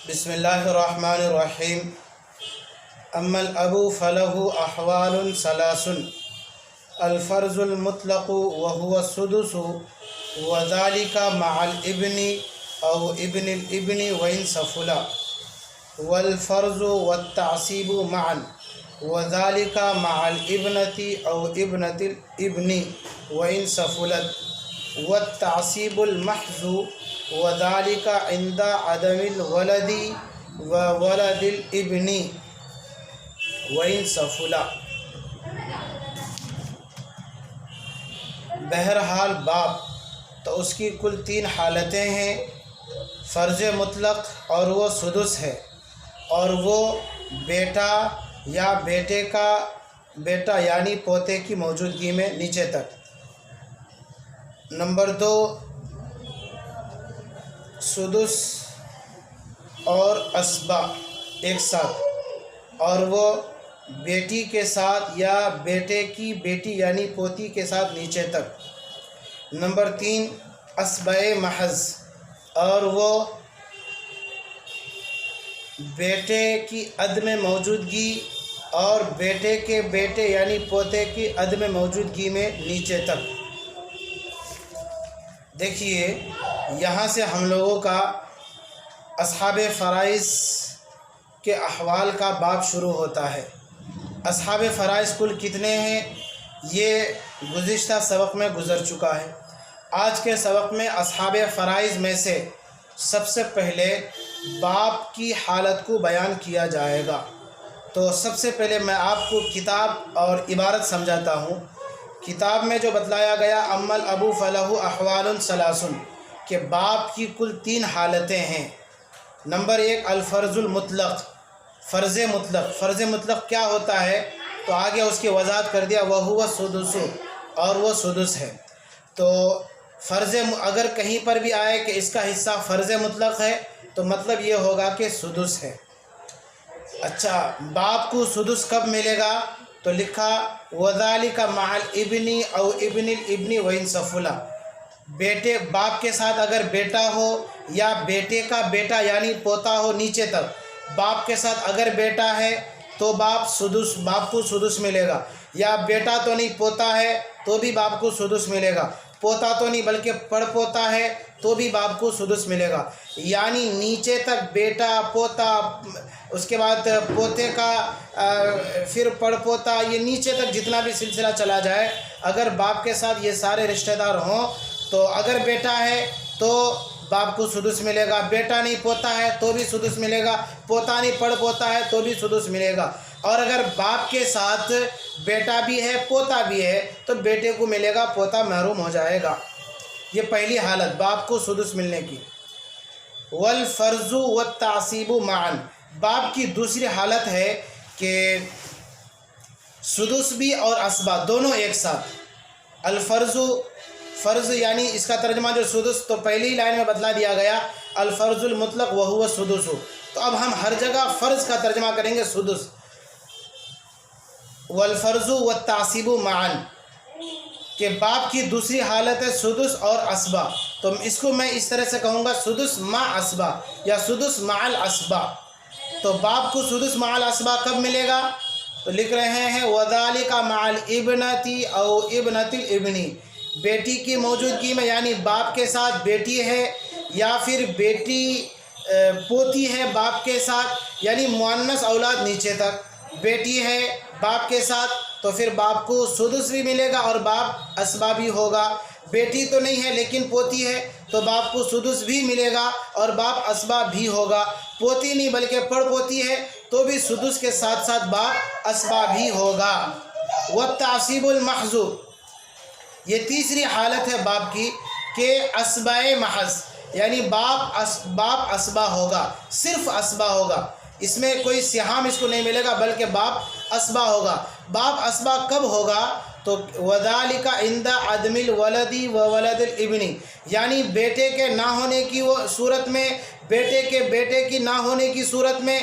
بسم اللہ الرحمن الرحیم اما الابو فلہ احوال ثلاث الفرض المطلق وهو السدس وذلك مع الابن او ابن الابن وان سفل والفرض والتعصيب معا وذلك مع الابنة او ابنة الابن وان سفلت والتعصيب المحض وذلك عند عدم الولد وولد الابن وان سفل۔ بہرحال باب تو اس کی کل 3 حالتیں ہیں، فرض مطلق اور وہ سدس ہے، اور وہ بیٹا یا بیٹے کا بیٹا یعنی پوتے کی موجودگی میں نیچے تک۔ نمبر 2 سدس اور اسباق ایک ساتھ، اور وہ بیٹی کے ساتھ یا بیٹے کی بیٹی یعنی پوتی کے ساتھ نیچے تک۔ نمبر 3 اسباق محض، اور وہ بیٹے کی عدم موجودگی اور بیٹے کے بیٹے یعنی پوتے کی عدم موجودگی میں نیچے تک۔ دیکھیے یہاں سے ہم لوگوں کا اصحاب فرائض کے احوال کا باب شروع ہوتا ہے۔ اصحاب فرائض کل کتنے ہیں یہ گزشتہ سبق میں گزر چکا ہے۔ آج کے سبق میں اصحاب فرائض میں سے سب سے پہلے باپ کی حالت کو بیان کیا جائے گا۔ تو سب سے پہلے میں آپ کو کتاب اور عبارت سمجھاتا ہوں۔ کتاب میں جو بتلایا گیا اما الابو فلہ احوال ثلاث کہ باپ کی کل 3 حالتیں ہیں۔ نمبر 1 الفرض المطلق، فرض مطلق۔ فرض مطلق کیا ہوتا ہے تو آگے اس کی وضاحت کر دیا، وہو السدس، اور وہ سدس ہے۔ تو فرض اگر کہیں پر بھی آئے کہ اس کا حصہ فرض مطلق ہے تو مطلب یہ ہوگا کہ سدس ہے۔ اچھا باپ کو سدس کب ملے گا تو لکھا وذالک مع الابن او ابن الابن وان سفل، بیٹے باپ کے ساتھ اگر بیٹا ہو یا بیٹے کا بیٹا یعنی پوتا ہو نیچے تک، باپ کے ساتھ اگر بیٹا ہے تو باپ کو سدس ملے گا، یا بیٹا تو نہیں پوتا ہے تو بھی باپ کو سدس ملے گا، پوتا تو نہیں بلکہ پڑ پوتا ہے تو بھی باپ کو سدس ملے گا۔ یعنی نیچے تک بیٹا پوتا، اس کے بعد پوتے کا پھر پڑ پوتا، یہ نیچے تک جتنا بھی سلسلہ چلا جائے، اگر باپ کے ساتھ یہ سارے رشتہ دار ہوں تو اگر بیٹا ہے تو باپ کو سدس ملے گا، بیٹا نہیں پوتا ہے تو بھی سدس ملے گا، پوتا نہیں پڑ پوتا ہے تو بھی سدس ملے گا، اور اگر باپ کے ساتھ بیٹا بھی ہے پوتا بھی ہے تو بیٹے کو ملے گا، پوتا محروم ہو جائے گا۔ یہ پہلی حالت باپ کو سدس ملنے کی۔ والفرض والتعصیب معا، باپ کی دوسری حالت ہے کہ سدس بھی اور اسباق دونوں ایک ساتھ۔ الفرض، فرض یعنی اس کا ترجمہ جو سدس، تو پہلی لائن میں بتلا دیا گیا الفرض المطلق وهو السدس، تو اب ہم ہر جگہ فرض کا ترجمہ کریں گے سدس۔ والفرض والتعصیب معا کہ باپ کی دوسری حالت ہے سدس اور اسباق، تو اس کو میں اس طرح سے کہوں گا سدس مع اسباق یا سدس مع الاسباق۔ تو باپ کو سدس مع الاسباق کب ملے گا تو لکھ رہے ہیں وذالک مع الابنۃ او ابنۃ الابن، بیٹی کی موجودگی میں یعنی باپ کے ساتھ بیٹی ہے یا پھر بیٹی پوتی ہے باپ کے ساتھ، یعنی مؤنث اولاد نیچے تک، بیٹی ہے باپ کے ساتھ تو پھر باپ کو سدس بھی ملے گا اور باپ اسبا بھی ہوگا، بیٹی تو نہیں ہے لیکن پوتی ہے تو باپ کو سدس بھی ملے گا اور باپ اسبا بھی ہوگا، پوتی نہیں بلکہ پڑ پوتی ہے تو بھی سدس کے ساتھ ساتھ باپ اسبا بھی ہوگا۔ والتعصیب المحض، یہ تیسری حالت ہے باپ کی کہ اسبا محض، یعنی باپ اسبا ہوگا، صرف اسبا ہوگا، اس میں کوئی سہام اس کو نہیں ملے گا بلکہ باپ اسبا ہوگا۔ باپ اسبا کب ہوگا تو وذالک عند عدم الولد وولد الابن، یعنی بیٹے کے نہ ہونے کی وہ صورت میں، بیٹے کے بیٹے کی نہ ہونے کی صورت میں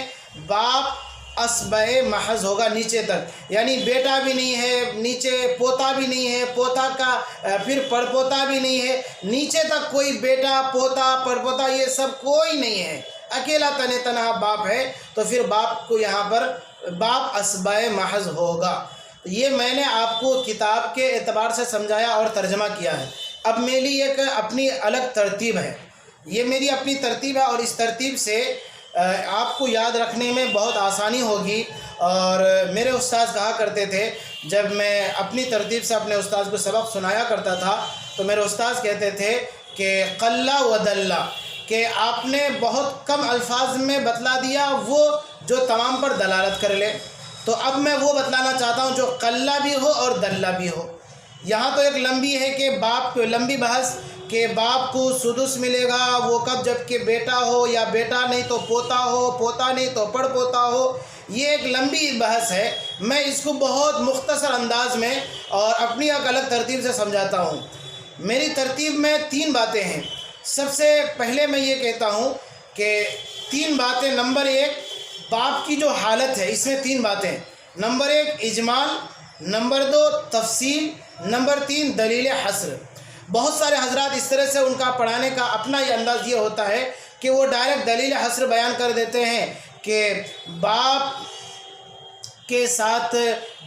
باپ اسبا محض ہوگا نیچے تک، یعنی بیٹا بھی نہیں ہے، نیچے پوتا بھی نہیں ہے، پوتا کا پھر پڑ پوتا بھی نہیں ہے، نیچے تک کوئی بیٹا پوتا پڑ پوتا یہ سب کوئی نہیں ہے، اکیلا تنہا باپ ہے تو پھر باپ کو یہاں پر باپ اسباء محض ہوگا۔ یہ میں نے آپ کو کتاب کے اعتبار سے سمجھایا اور ترجمہ کیا ہے۔ اب میری ایک اپنی الگ ترتیب ہے، یہ میری اپنی ترتیب ہے، اور اس ترتیب سے آپ کو یاد رکھنے میں بہت آسانی ہوگی۔ اور میرے استاذ کہا کرتے تھے، جب میں اپنی ترتیب سے اپنے استاذ کو سبق سنایا کرتا تھا تو میرے استاذ کہتے تھے کہ قلّ و دلّ، کہ آپ نے بہت کم الفاظ میں بتلا دیا وہ جو تمام پر دلالت کر لے، تو اب میں وہ بتلانا چاہتا ہوں جو قلّ بھی ہو اور دلّ بھی ہو۔ یہاں تو ایک لمبی ہے کہ باپ کو لمبی بحث کہ باپ کو سدس ملے گا وہ کب، جب کہ بیٹا ہو، یا بیٹا نہیں تو پوتا ہو، پوتا نہیں تو پڑ پوتا ہو، یہ ایک لمبی بحث ہے۔ میں اس کو بہت مختصر انداز میں اور اپنی ایک الگ ترتیب سے سمجھاتا ہوں۔ میری ترتیب میں 3 باتیں ہیں۔ سب سے پہلے میں یہ کہتا ہوں کہ 3 باتیں۔ نمبر 1 باپ کی جو حالت ہے، اس میں 3 باتیں۔ نمبر 1 اجمال، نمبر 2 تفصیل، نمبر 3 دلیل حصر۔ بہت سارے حضرات اس طرح سے ان کا پڑھانے کا اپنا یہ انداز یہ ہوتا ہے کہ وہ ڈائریکٹ دلیل حصر بیان کر دیتے ہیں کہ باپ کے ساتھ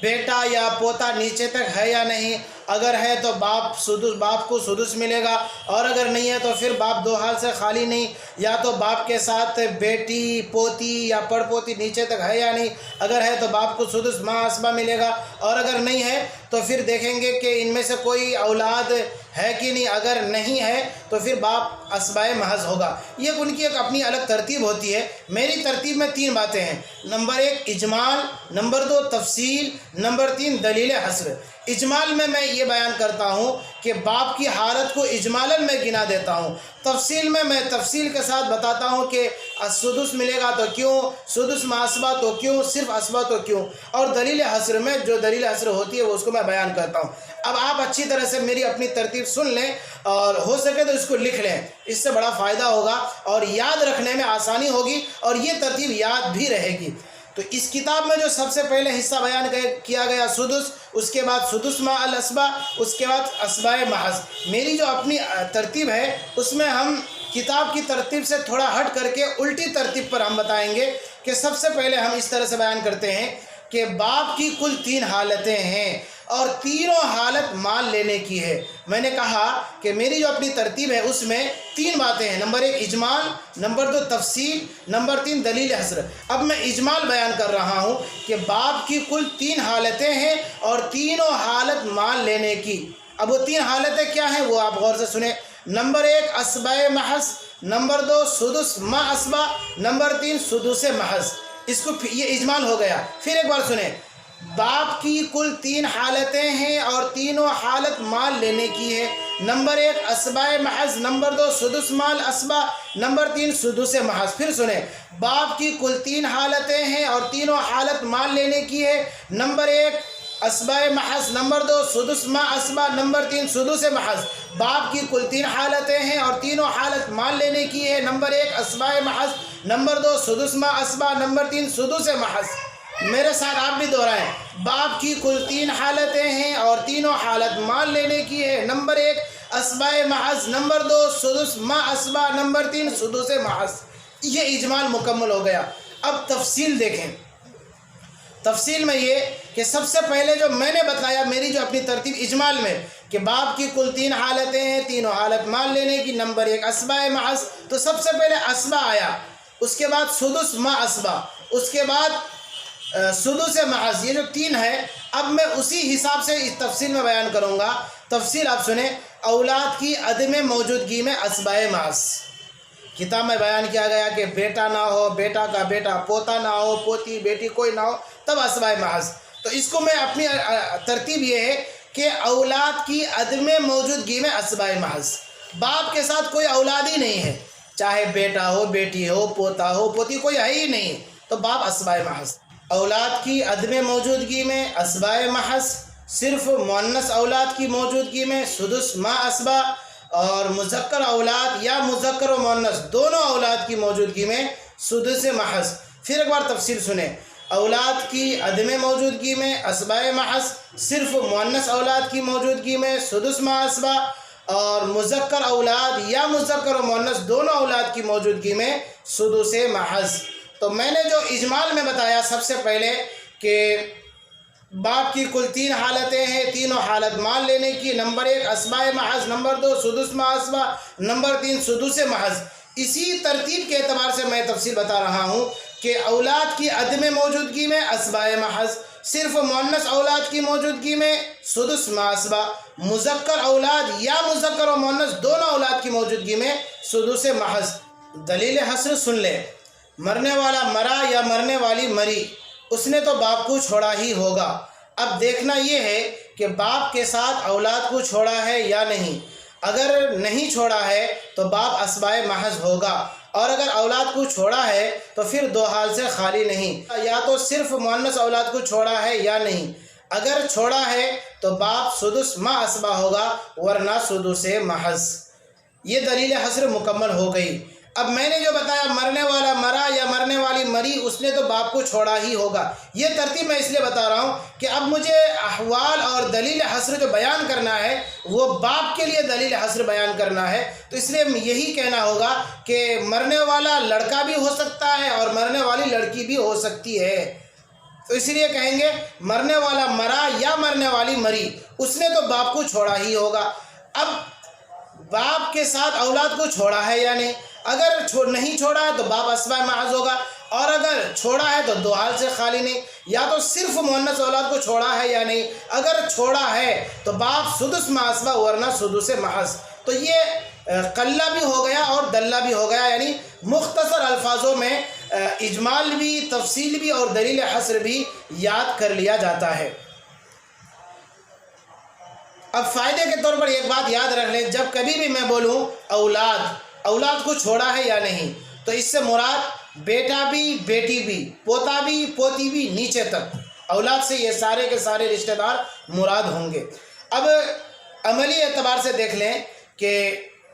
بیٹا یا پوتا نیچے تک ہے یا نہیں، اگر ہے تو باپ کو سدس ملے گا، اور اگر نہیں ہے تو پھر باپ 2 حال سے خالی نہیں، یا تو باپ کے ساتھ بیٹی، پوتی یا پڑ پوتی نیچے تک ہے یا نہیں، اگر ہے تو باپ کو سدس ما اسبا ملے گا، اور اگر نہیں ہے تو پھر دیکھیں گے کہ ان میں سے کوئی اولاد ہے کہ نہیں، اگر نہیں ہے تو پھر باپ اسباء محض ہوگا۔ یہ ان کی ایک اپنی الگ ترتیب ہوتی ہے۔ میری ترتیب میں 3 باتیں ہیں۔ نمبر 1 اجمال، نمبر 2 تفصیل، نمبر 3 دلیل حصر۔ اجمال میں یہ بیان کرتا ہوں کہ باپ کی حالت کو اجمالاً میں گنا دیتا ہوں۔ تفصیل میں تفصیل کے ساتھ بتاتا ہوں کہ سدس ملے گا تو کیوں، سدس ما اسبا تو کیوں، صرف اسبا تو کیوں، اور دلیل حصر میں جو دلیل حصر ہوتی ہے وہ اس کو میں بیان کرتا ہوں۔ اب آپ اچھی طرح سے میری اپنی ترتیب سن لیں، اور ہو سکے تو اس کو لکھ لیں، اس سے بڑا فائدہ ہوگا اور یاد رکھنے میں آسانی ہوگی، اور یہ ترتیب یاد بھی رہے گی۔ تو اس کتاب میں جو سب سے پہلے حصہ بیان کیا گیا سدس، اس کے بعد سدس ما الاسبا، اس کے بعد اسباء محض۔ میری جو اپنی ترتیب ہے اس میں ہم کتاب کی ترتیب سے تھوڑا ہٹ کر کے الٹی ترتیب پر ہم بتائیں گے کہ سب سے پہلے ہم اس طرح سے بیان کرتے ہیں کہ باپ کی کل 3 حالتیں ہیں، اور تینوں حالت مال لینے کی ہے۔ میں نے کہا کہ میری جو اپنی ترتیب ہے اس میں 3 باتیں ہیں۔ نمبر 1 اجمال، نمبر 2 تفصیل، نمبر 3 دلیل حصر۔ اب میں اجمال بیان کر رہا ہوں کہ باپ کی کل 3 حالتیں ہیں اور تینوں حالت مال لینے کی۔ اب وہ 3 حالتیں کیا ہیں وہ آپ غور سے سنیں۔ نمبر 1 اسباء محض، نمبر 2 سدس ما اسبا، نمبر 3 سدس محض۔ اس کو یہ اجمال ہو گیا۔ پھر ایک بار سنیں، باپ کی کل 3 حالتیں ہیں اور تینوں حالت مال لینے کی ہے۔ نمبر 1 اسباء محض، نمبر 2 سدس مال اسبا، نمبر 3 سدس محض۔ پھر سنیں، باپ کی کل 3 حالتیں ہیں اور تینوں حالت مال لینے کی ہے۔ نمبر 1 اسباء محض، نمبر 2 سدس ما اسبا، نمبر 3 سدس محض۔ باپ کی کل 3 حالتیں ہیں اور تینوں حالت مال لینے کی ہے۔ نمبر 1 اسباء محض، نمبر 2 سدس ما اسبا، نمبر 3 سدس محض۔ میرے ساتھ آپ بھی دہرائیں، باپ کی کل 3 حالتیں ہیں اور تینوں حالت مال لینے کی ہے۔ نمبر 1 اسباء محض، نمبر 2 سدس ما اسبا، نمبر 3 سدس محض۔ یہ اجمال مکمل ہو گیا۔ اب تفصیل دیکھیں۔ تفصیل میں یہ کہ سب سے پہلے جو میں نے بتایا میری جو اپنی ترتیب اجمال میں کہ باپ کی کل 3 حالتیں ہیں، تینوں حالت مال لینے کی۔ نمبر 1 اسباء محض، تو سب سے پہلے اسبا آیا، اس کے بعد سدس ما اسبا، اس کے بعد سدس محض۔ یہ جو 3 ہے اب میں اسی حساب سے اس تفصیل میں بیان کروں گا۔ تفصیل آپ سنیں، اولاد کی عدم موجودگی میں اسباء محض۔ کتاب میں بیان کیا گیا کہ بیٹا نہ ہو، بیٹا کا بیٹا، پوتا نہ ہو، پوتی بیٹی کوئی نہ ہو، تب اسباء محض۔ تو اس کو میں اپنی ترتیب یہ ہے کہ اولاد کی عدم موجودگی میں اسباء محض۔ باپ کے ساتھ کوئی اولاد ہی نہیں ہے، چاہے بیٹا ہو، بیٹی ہو، پوتا ہو، پوتی، کوئی ہے ہی نہیں، تو باپ اسباء محض۔ اولاد کی عدم موجودگی میں اسباء محض، صرف مؤنث اولاد کی موجودگی میں سدس ما اسبا، اور مذکر اولاد یا مذکر و مؤنث دونوں اولاد کی موجودگی میں سدس محض۔ پھر ایک بار تفصیل سنیں، اولاد کی عدم موجودگی میں اسباء محض، صرف مؤنث اولاد کی موجودگی میں سدس ما اسبا، اور مذکر اولاد یا مذکر و مؤنث دونوں اولاد کی موجودگی میں سدس محض۔ تو میں نے جو اجمال میں بتایا سب سے پہلے کہ باب کی کل 3 حالتیں ہیں، تینوں حالت مان لینے کی، نمبر 1 اسباء محض، نمبر 2 سدس ما اسبا، نمبر 3 سدس محض۔ اسی ترتیب کے اعتبار سے میں تفصیل بتا رہا ہوں کہ اولاد کی عدم موجودگی میں اسباء محض، صرف مؤنث اولاد کی موجودگی میں سدس ما اسبا، مذکر اولاد یا مذکر و مؤنث دونوں اولاد کی موجودگی میں سدس محض۔ دلیل حصر سن لے، مرنے والا مرا یا مرنے والی مری، اس نے تو باپ کو چھوڑا ہی ہوگا۔ اب دیکھنا یہ ہے کہ باپ کے ساتھ اولاد کو چھوڑا ہے یا نہیں۔ اگر نہیں چھوڑا ہے تو باپ اسباء محض ہوگا، اور اگر اولاد کو چھوڑا ہے تو پھر 2 حال سے خالی نہیں، یا تو صرف مؤنث اولاد کو چھوڑا ہے یا نہیں۔ اگر چھوڑا ہے تو باپ سدس ما اسبا ہوگا، ورنہ سدس محض۔ یہ دلیل حصر مکمل ہو گئی۔ اب میں نے جو بتایا مرنے والا مرا یا مرنے والی مری، اس نے تو باپ کو چھوڑا ہی ہوگا، یہ ترتیب میں اس لیے بتا رہا ہوں کہ اب مجھے احوال اور دلیل حصر جو بیان کرنا ہے وہ باپ کے لیے دلیل حصر بیان کرنا ہے، تو اس لیے یہی کہنا ہوگا کہ مرنے والا لڑکا بھی ہو سکتا ہے اور مرنے والی لڑکی بھی ہو سکتی ہے، تو اس لیے کہیں گے مرنے والا مرا یا مرنے والی مری، اس نے تو باپ کو چھوڑا ہی ہوگا۔ اب باپ کے ساتھ اولاد کو چھوڑا ہے یا نہیں؟ اگر نہیں چھوڑا ہے تو باپ اسباء محض ہوگا، اور اگر چھوڑا ہے تو 2 حال سے خالی نہیں، یا تو صرف مؤنث اولاد کو چھوڑا ہے یا نہیں۔ اگر چھوڑا ہے تو باپ سدس ما اسبا، ورنہ سدس محض۔ تو یہ قلہ بھی ہو گیا اور دلہ بھی ہو گیا، یعنی مختصر الفاظوں میں اجمال بھی، تفصیل بھی اور دلیل حصر بھی یاد کر لیا جاتا ہے۔ اب فائدے کے طور پر ایک بات یاد رکھ لیں، جب کبھی بھی میں بولوں اولاد کو چھوڑا ہے یا نہیں، تو اس سے مراد بیٹا بھی، بیٹی بھی، پوتا بھی، پوتی بھی، نیچے تک اولاد سے یہ سارے کے سارے رشتہ دار مراد ہوں گے۔ اب عملی اعتبار سے دیکھ لیں کہ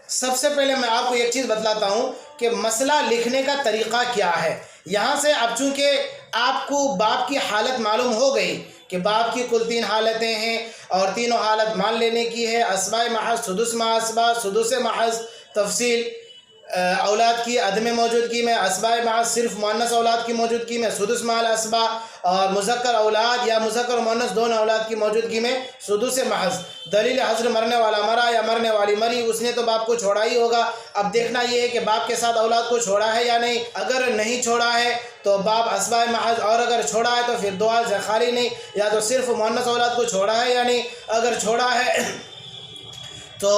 سب سے پہلے میں آپ کو ایک چیز بتلاتا ہوں کہ مسئلہ لکھنے کا طریقہ کیا ہے۔ یہاں سے اب چونکہ آپ کو باپ کی حالت معلوم ہو گئی کہ باپ کی کل 3 حالتیں ہیں اور تینوں حالت مان لینے کی ہے، اسباء محض، سدس ما اسبا، سدس محض، تفصیل اولاد کی عدم موجودگی میں اسباء محض، صرف مؤنث اولاد کی موجودگی میں سدس ما اسبا، اور مذکر اولاد یا مذکر و مؤنث دونوں اولاد کی موجودگی میں سدس محض۔ دلیل حصر مرنے والا مرا یا مرنے والی مری، اس نے تو باپ کو چھوڑا ہی ہوگا۔ اب دیکھنا یہ ہے کہ باپ کے ساتھ اولاد کو چھوڑا ہے یا نہیں۔ اگر نہیں چھوڑا ہے تو باپ اسباء محض، اور اگر چھوڑا ہے تو پھر 2 حال سے خالی نہیں، یا تو صرف مؤنث اولاد کو چھوڑا ہے یا نہیں۔ اگر چھوڑا ہے تو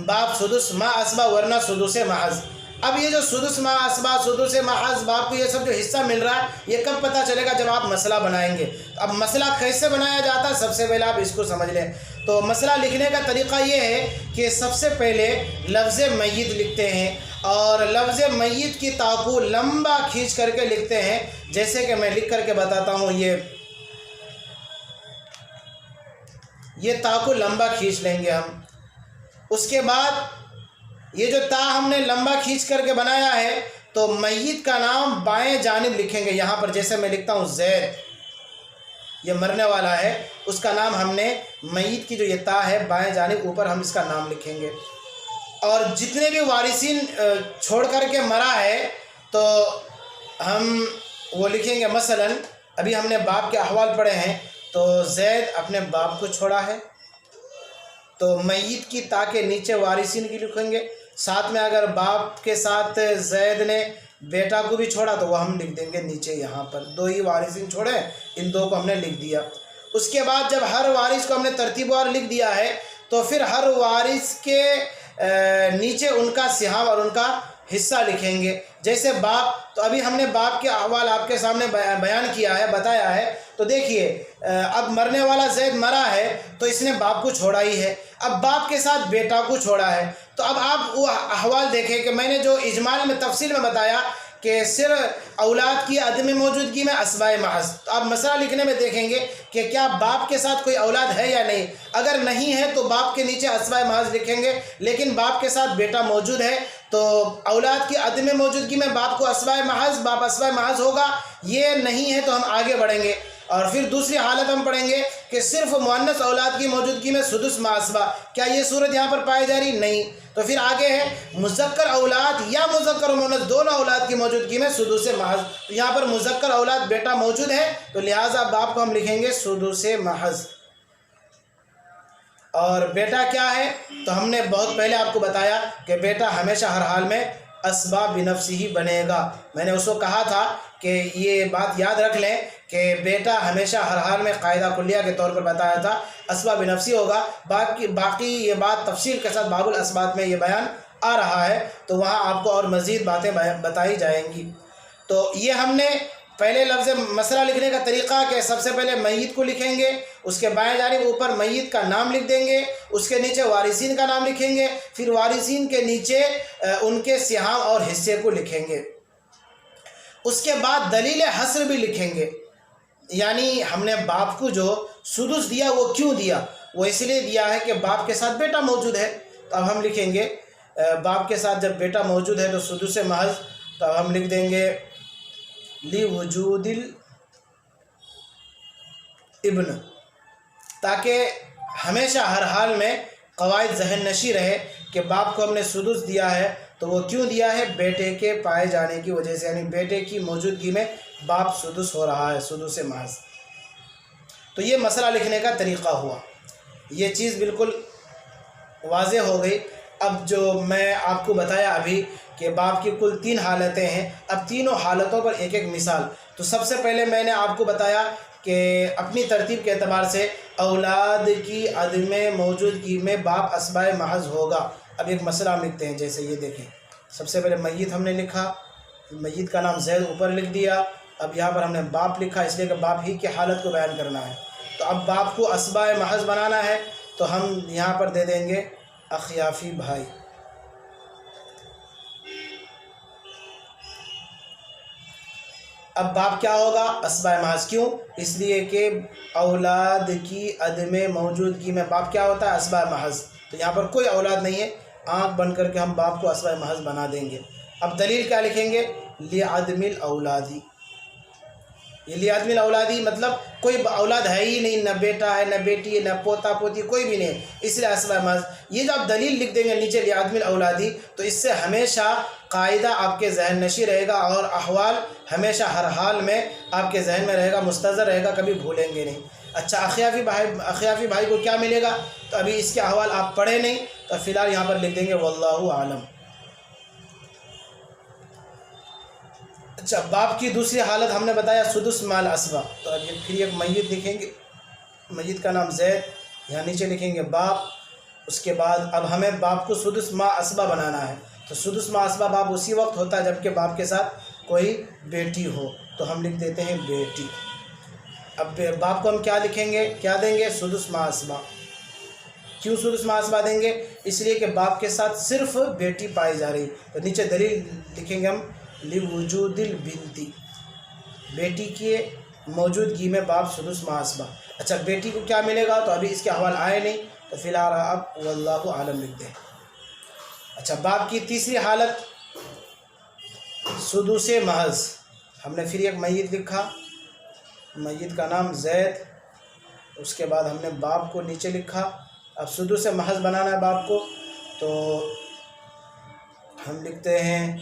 باپ سدس ما اسبا، ورنہ سدس محض۔ اب یہ جو سدس ما اسبا، سدس محض، باپ کو یہ سب جو حصہ مل رہا ہے، یہ کب پتہ چلے گا؟ جب آپ مسئلہ بنائیں گے۔ اب مسئلہ کیسے بنایا جاتا ہے سب سے پہلے آپ اس کو سمجھ لیں۔ تو مسئلہ لکھنے کا طریقہ یہ ہے کہ سب سے پہلے لفظ میت لکھتے ہیں، اور لفظ میت کی تا کو لمبا کھینچ کر کے لکھتے ہیں، جیسے کہ میں لکھ کر کے بتاتا ہوں۔ یہ تا کو لمبا کھینچ لیں گے ہم۔ اس کے بعد یہ جو تا ہم نے لمبا کھینچ کر کے بنایا ہے، تو میت کا نام بائیں جانب لکھیں گے۔ یہاں پر جیسے میں لکھتا ہوں زید، یہ مرنے والا ہے، اس کا نام ہم نے میت کی جو یہ تا ہے بائیں جانب اوپر ہم اس کا نام لکھیں گے۔ اور جتنے بھی وارثین چھوڑ کر کے مرا ہے تو ہم وہ لکھیں گے۔ مثلا ابھی ہم نے باپ کے احوال پڑھے ہیں، تو زید اپنے باپ کو چھوڑا ہے، تو میت کی تا کے نیچے وارثین کی لکھیں گے۔ ساتھ میں اگر باپ کے ساتھ زید نے بیٹا کو بھی چھوڑا تو وہ ہم لکھ دیں گے نیچے۔ یہاں پر 2 ہی وارثین چھوڑے، ان 2 کو ہم نے لکھ دیا۔ اس کے بعد جب ہر وارث کو ہم نے ترتیب وار لکھ دیا ہے، تو پھر ہر وارث کے نیچے ان کا سہام اور ان کا حصہ لکھیں گے۔ جیسے باپ، تو ابھی ہم نے باپ کے احوال آپ کے سامنے بیان کیا ہے، بتایا ہے۔ تو دیکھیے اب مرنے والا زید مرا ہے تو اس نے باپ کو چھوڑا ہی ہے، اب باپ کے ساتھ بیٹا کو چھوڑا ہے۔ تو اب آپ وہ احوال دیکھیں کہ میں نے جو اجمال میں تفصیل میں بتایا کہ صرف اولاد کی عدم موجودگی میں اسباء محض، تو آپ مسئلہ لکھنے میں دیکھیں گے کہ کیا باپ کے ساتھ کوئی اولاد ہے یا نہیں۔ اگر نہیں ہے تو باپ کے نیچے اسباء محض لکھیں گے، لیکن باپ کے ساتھ بیٹا موجود ہے تو اولاد کی عدم موجودگی میں باپ کو اسباء محض، باپ اسباء محض ہوگا۔ یہ نہیں ہے تو ہم آگے بڑھیں گے۔ اور پھر دوسری حالت ہم پڑھیں گے کہ صرف مؤنث اولاد کی موجودگی میں سدس ما اسبا، کیا یہ صورت یہاں پر پائی جا رہی؟ نہیں۔ تو پھر آگے ہے مذکر اولاد یا مذکر و مؤنث دونوں اولاد کی موجودگی میں سدس محض، تو یہاں پر مذکر اولاد بیٹا موجود ہے تو لہٰذا باپ کو ہم لکھیں گے سدس محض۔ اور بیٹا کیا ہے؟ تو ہم نے بہت پہلے آپ کو بتایا کہ بیٹا ہمیشہ ہر حال میں اسباب بنفسی ہی بنے گا۔ میں نے اس کو کہا تھا کہ یہ بات یاد رکھ لیں کہ بیٹا ہمیشہ ہر حال میں قاعدہ کلیہ کے طور پر بتایا تھا اسباب بنفسی ہوگا، باقی یہ بات تفصیل کے ساتھ باب الاسباب میں یہ بیان آ رہا ہے تو وہاں آپ کو اور مزید باتیں بتائی جائیں گی۔ تو یہ ہم نے پہلے لفظ مسئلہ لکھنے کا طریقہ کہ سب سے پہلے میت کو لکھیں گے، اس کے بائیں جانب اوپر میت کا نام لکھ دیں گے، اس کے نیچے وارثین کا نام لکھیں گے، پھر وارثین کے نیچے ان کے سہام اور حصے کو لکھیں گے۔ اس کے بعد دلیل حصر بھی لکھیں گے، یعنی ہم نے باپ کو جو سدس دیا وہ کیوں دیا؟ وہ اس لیے دیا ہے کہ باپ کے ساتھ بیٹا موجود ہے۔ تو اب ہم لکھیں گے باپ کے ساتھ جب بیٹا موجود ہے تو سدس محض، تو اب ہم لکھ دیں گے لوجود الابن، تاکہ ہمیشہ ہر حال میں قواعد ذہن نشی رہے کہ باپ کو ہم نے سدس دیا ہے تو وہ کیوں دیا ہے؟ بیٹے کے پائے جانے کی وجہ سے، یعنی بیٹے کی موجودگی میں باپ سدس ہو رہا ہے، سدس محض۔ تو یہ مسئلہ لکھنے کا طریقہ ہوا، یہ چیز بالکل واضح ہو گئی۔ اب جو میں آپ کو بتایا ابھی کہ باپ کی کل 3 حالتیں ہیں، اب تینوں حالتوں پر ایک ایک مثال۔ تو سب سے پہلے میں نے آپ کو بتایا کہ اپنی ترتیب کے اعتبار سے اولاد کی عدم موجودگی میں باپ اسباء محض ہوگا۔ اب ایک مسئلہ ہم لکھتے ہیں، جیسے یہ دیکھیں، سب سے پہلے میت ہم نے لکھا، میت کا نام زید اوپر لکھ دیا۔ اب یہاں پر ہم نے باپ لکھا اس لیے کہ باپ ہی کی حالت کو بیان کرنا ہے۔ تو اب باپ کو اسباء محض بنانا ہے تو ہم یہاں پر دے دیں گے اخیافی بھائی۔ اب باپ کیا ہوگا؟ اسباء محض۔ کیوں؟ اس لیے کہ اولاد کی عدم موجودگی میں باپ کیا ہوتا ہے؟ اسباء محض۔ تو یہاں پر کوئی اولاد نہیں ہے، آنکھ بند کر کے ہم باپ کو اسباء محض بنا دیں گے۔ اب دلیل کیا لکھیں گے؟ لعدم الاولادی۔ یہ لعدم الاولادی مطلب کوئی اولاد ہے ہی نہیں، نہ بیٹا ہے، نہ بیٹی ہے، نہ پوتا پوتی، کوئی بھی نہیں، اس لیے اسباء محض۔ یہ جو آپ دلیل لکھ دیں گے نیچے لعدم الاولادی، تو اس سے ہمیشہ قاعدہ آپ کے ذہن نشی رہے گا اور احوال ہمیشہ ہر حال میں آپ کے ذہن میں رہے گا، مستحضر رہے گا، کبھی بھولیں گے نہیں۔ اچھا، اخیافی بھائی کو کیا ملے گا؟ تو ابھی اس کے احوال آپ پڑھے نہیں تو فی الحال یہاں پر لکھ دیں گے واللہ عالم۔ اچھا، باپ کی دوسری حالت ہم نے بتایا سدس مال اسبا، تو اب پھر ایک میت لکھیں گے، میت کا نام زید، یہاں نیچے لکھیں گے باپ۔ اس کے بعد اب ہمیں باپ کو سدس ما اسبا بنانا ہے، تو سدس ما اسبا باپ اسی وقت ہوتا ہے جب کہ باپ کے ساتھ کوئی بیٹی ہو، تو ہم لکھ دیتے ہیں بیٹی۔ اب باپ کو ہم کیا لکھیں گے، کیا دیں گے؟ سدس ما اسبا۔ کیوں سدس ما اسبا دیں گے؟ اس لیے کہ باپ کے ساتھ صرف بیٹی پائی جا رہی، تو نیچے دلیل لکھیں گے ہم لوجود البنتی، بیٹی کی موجودگی میں باپ سدس ما اسبا۔ اچھا، بیٹی کو کیا ملے گا؟ تو ابھی اس کے احوال آئے نہیں تو فی الحال اب واللہ عالم لکھ دیں۔ اچھا، باپ کی تیسری حالت سدس محض، ہم نے پھر ایک میت لکھا، میت کا نام زید، اس کے بعد ہم نے باپ کو نیچے لکھا۔ اب سدس محض بنانا ہے باپ کو، تو ہم لکھتے ہیں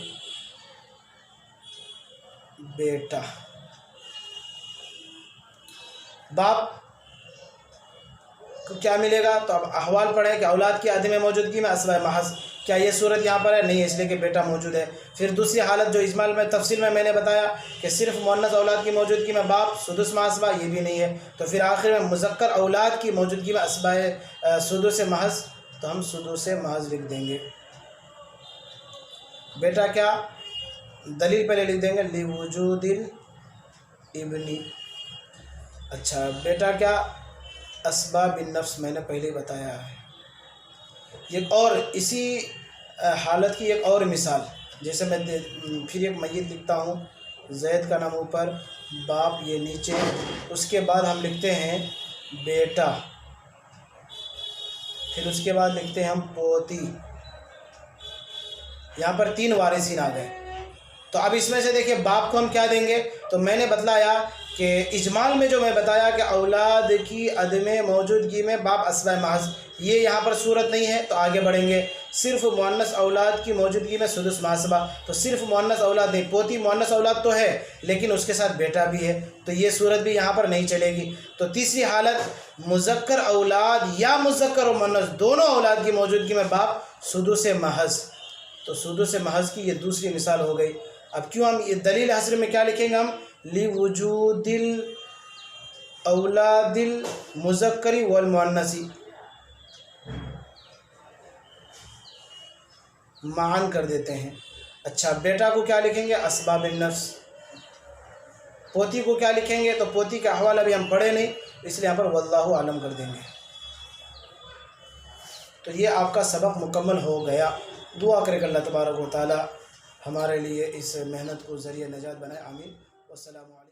بیٹا۔ باپ کو کیا ملے گا؟ تو اب احوال پڑھیں کہ اولاد کی عدم موجودگی میں اسباء محض، کیا یہ صورت یہاں پر ہے؟ نہیں، اس لیے کہ بیٹا موجود ہے۔ پھر دوسری حالت جو اجمال میں تفصیل میں نے بتایا کہ صرف مؤنث اولاد کی موجودگی میں باپ سدس ما اسبا، یہ بھی نہیں ہے۔ تو پھر آخر میں مذکر اولاد کی موجودگی میں اسباء سدس محض، تو ہم سدس محض لکھ دیں گے۔ بیٹا کیا؟ دلیل پہلے لکھ دیں گے لوجود الابنی۔ اچھا، بیٹا کیا؟ اسباب النفس، میں نے پہلے ہی بتایا ہے۔ ایک اور اسی حالت کی ایک اور مثال، جیسے میں پھر ایک میت لکھتا ہوں، زید کا نام اوپر، باپ یہ نیچے، اس کے بعد ہم لکھتے ہیں بیٹا، پھر اس کے بعد لکھتے ہیں ہم پوتی۔ یہاں پر 3 وارثین آ گئے، تو اب اس میں سے دیکھیں باپ کو ہم کیا دیں گے؟ تو میں نے بتلایا کہ اجمال میں جو میں بتایا کہ اولاد کی عدم موجودگی میں باپ اسباء محض، یہ یہاں پر صورت نہیں ہے، تو آگے بڑھیں گے۔ صرف مؤنث اولاد کی موجودگی میں سدس محاسبہ، تو صرف مؤنث اولاد نہیں، پوتی مؤنث اولاد تو ہے لیکن اس کے ساتھ بیٹا بھی ہے، تو یہ صورت بھی یہاں پر نہیں چلے گی۔ تو تیسری حالت مذکر اولاد یا مذکر و مؤنث دونوں اولاد کی موجودگی میں باپ سدس محض، تو سدس محض کی یہ دوسری مثال ہو گئی۔ اب کیوں ہم یہ دلیل حصر میں کیا لکھیں گے ہم؟ لوجود الاولاد المذکری والمؤنثی معاً کر دیتے ہیں۔ اچھا، بیٹا کو کیا لکھیں گے؟ اسباب النفس۔ پوتی کو کیا لکھیں گے؟ تو پوتی کا احوال ابھی ہم پڑھے نہیں، اس لیے یہاں پر واللہ عالم کر دیں گے۔ تو یہ آپ کا سبق مکمل ہو گیا۔ دعا کرے کہ اللہ تبارک و تعالی ہمارے لیے اس محنت کو ذریعہ نجات بنائے، آمین۔ والسلام علیکم۔